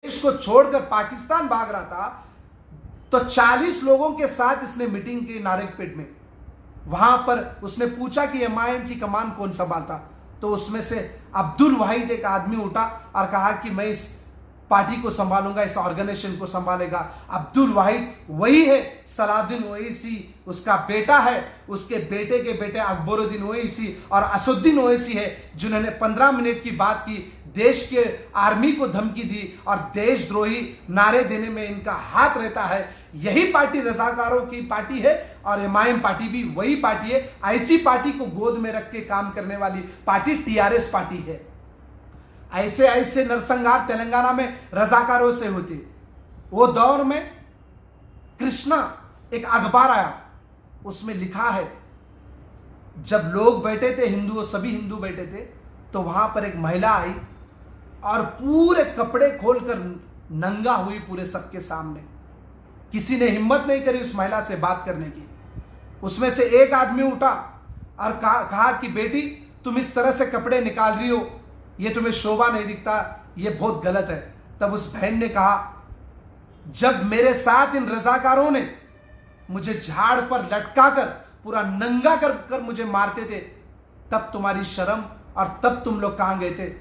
देश को छोड़कर पाकिस्तान भाग रहा था, तो 40 लोगों के साथ इसने मीटिंग की नारकपेट में। वहां पर उसने पूछा कि एमआईएम की कमान कौन संभालता, तो उसमें से अब्दुल वाहिद एक आदमी उठा और कहा कि मैं इस पार्टी को संभालूंगा, इस ऑर्गेनाइजेशन को संभालेगा। अब्दुल वाहिद वही है सलाउद्दीन ओवैसी, उसका बेटा है, उसके बेटे के बेटे अकबरुद्दीन ओवैसी और असदुद्दीन ओवैसी है, जिन्होंने 15 मिनट की बात की, देश के आर्मी को धमकी दी और देशद्रोही नारे देने में इनका हाथ रहता है। यही पार्टी रजाकारों की पार्टी है और एमआईएम पार्टी भी वही पार्टी है। ऐसी पार्टी को गोद में रख के काम करने वाली पार्टी टीआरएस पार्टी है। ऐसे ऐसे नरसंहार तेलंगाना में रजाकारों से होते। वो दौर में कृष्णा एक अखबार आया, उसमें लिखा है जब लोग बैठे थे, हिंदू सभी हिंदू बैठे थे, तो वहां पर एक महिला आई और पूरे कपड़े खोलकर नंगा हुई पूरे सबके सामने। किसी ने हिम्मत नहीं करी उस महिला से बात करने की। उसमें से एक आदमी उठा और कहा कि बेटी तुम इस तरह से कपड़े निकाल रही हो, ये तुम्हें शोभा नहीं दिखता, ये बहुत गलत है। तब उस बहन ने कहा जब मेरे साथ इन रजाकारों ने मुझे झाड़ पर लटका कर पूरा नंगा कर मुझे मारते थे, तब तुम्हारी शर्म और तब तुम लोग कहां गए थे।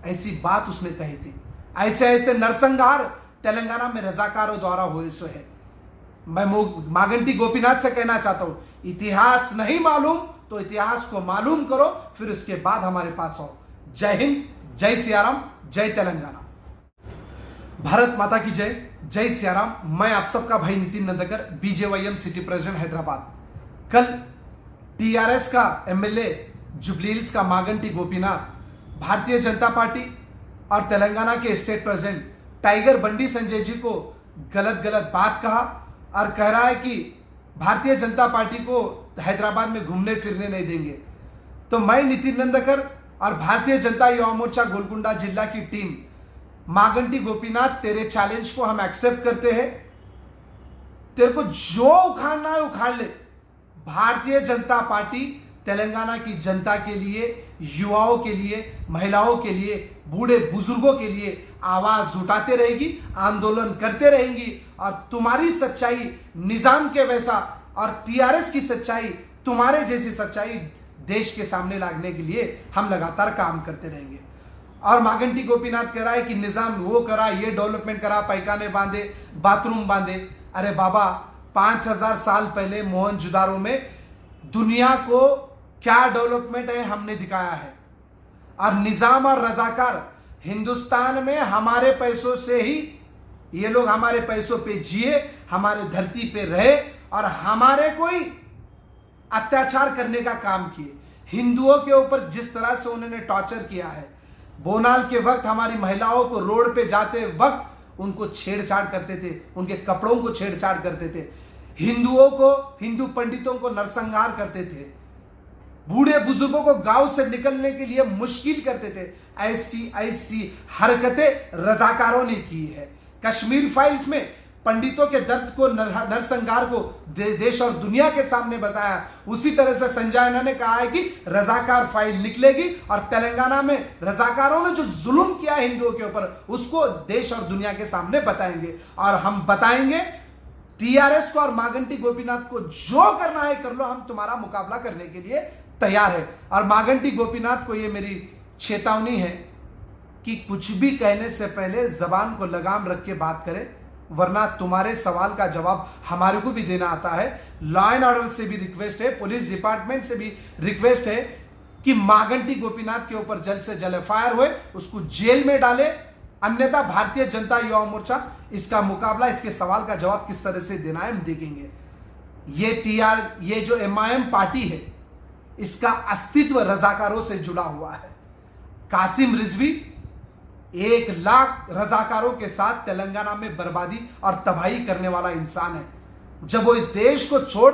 ऐसी बात उसने कही थी। ऐसे ऐसे नरसंहार तेलंगाना में रजाकारों द्वारा हुए सो है। मैं मागंटी गोपीनाथ से कहना चाहता हूं, इतिहास नहीं मालूम तो इतिहास को मालूम करो, फिर उसके बाद हमारे पास आओ। जय हिंद, जय सियाराम, जय तेलंगाना। भारत माता की जय, जय सियाराम। मैं आप सबका भाई Nitin Nandkar, BJYM city president Hyderabad. कल टीआरएस का एमएलए जुबली हिल्स का मागंटी गोपीनाथ भारतीय जनता पार्टी और तेलंगाना के state president tiger Bandi Sanjay ji को गलत बात कहा और कह रहा है कि भारतीय जनता पार्टी को हैदराबाद में घूमने फिरने नहीं देंगे। तो मैं नितिन नंदकर और भारतीय जनता युवा मोर्चा गोलकुंडा जिला की टीम, मागंटी गोपीनाथ तेरे चैलेंज को हम एक्सेप्ट करते हैं। तेरे को जो उखाड़ना है उखाड़ ले। भारतीय जनता पार्टी तेलंगाना की जनता के लिए, युवाओं के लिए, महिलाओं के लिए, बूढ़े बुजुर्गों के लिए आवाज उठाते रहेगी, आंदोलन करते रहेंगी। और तुम्हारी सच्चाई निजाम के वैसा और टीआरएस की सच्चाई तुम्हारे जैसी सच्चाई देश के सामने लाने के लिए हम लगातार काम करते रहेंगे। और मागंटी गोपीनाथ कह रहा है कि निजाम वो करा, ये डेवलपमेंट करा, पैखाने बांधे, बाथरूम बांधे। अरे बाबा, 5000 साल पहले मोहनजोदाड़ो में दुनिया को क्या डेवलपमेंट है हमने दिखाया है। और निजाम और रजाकार हिंदुस्तान में हमारे पैसों से ही ये लोग हमारे पैसों पे जिए, हमारे धरती पे रहे और हमारे कोई अत्याचार करने का काम किए। हिंदुओं के ऊपर जिस तरह से उन्होंने टॉर्चर किया है, बोनाल के वक्त हमारी महिलाओं को रोड पे जाते वक्त उनको छेड़छाड़ करते थे, उनके कपड़ों को छेड़छाड़ करते थे, हिंदुओं को, हिंदू पंडितों को नरसंहार करते थे, बूढ़े बुजुर्गों को गांव से निकलने के लिए मुश्किल करते थे। ऐसी ऐसी हरकतें रजाकारों ने की है। कश्मीर फाइल्स में पंडितों के दर्द को, नरसंहार को देश और दुनिया के सामने बताया। उसी तरह से संजय आयना ने कहा है कि रजाकार फाइल निकलेगी और तेलंगाना में रजाकारों ने जो जुल्म किया हिंदुओं के ऊपर उसको देश और दुनिया के सामने बताएंगे। और हम बताएंगे टीआरएस को और मागंटी गोपीनाथ को, जो करना है कर लो, हम तुम्हारा मुकाबला करने के लिए तैयार है। और मागंटी गोपीनाथ को ये मेरी चेतावनी है कि कुछ भी कहने से पहले जबान को लगाम रख के बात करें, वरना तुम्हारे सवाल का जवाब हमारे को भी देना आता है। लॉ एंड ऑर्डर से भी रिक्वेस्ट है, पुलिस डिपार्टमेंट से भी रिक्वेस्ट है कि मागंटी गोपीनाथ के ऊपर जल्द से जल्द एफआईआर हुए, उसको जेल में डाले। अन्यथा भारतीय जनता युवा मोर्चा इसका मुकाबला, इसके सवाल का जवाब किस तरह से देना है हम देखेंगे। ये जो एमआईएम पार्टी है, इसका अस्तित्व रजाकारों से जुड़ा हुआ है। कासिम रिजवी 1 लाख रजाकारों के साथ तेलंगाना में बर्बादी और तबाही करने वाला इंसान है। जब वो इस देश को छोड़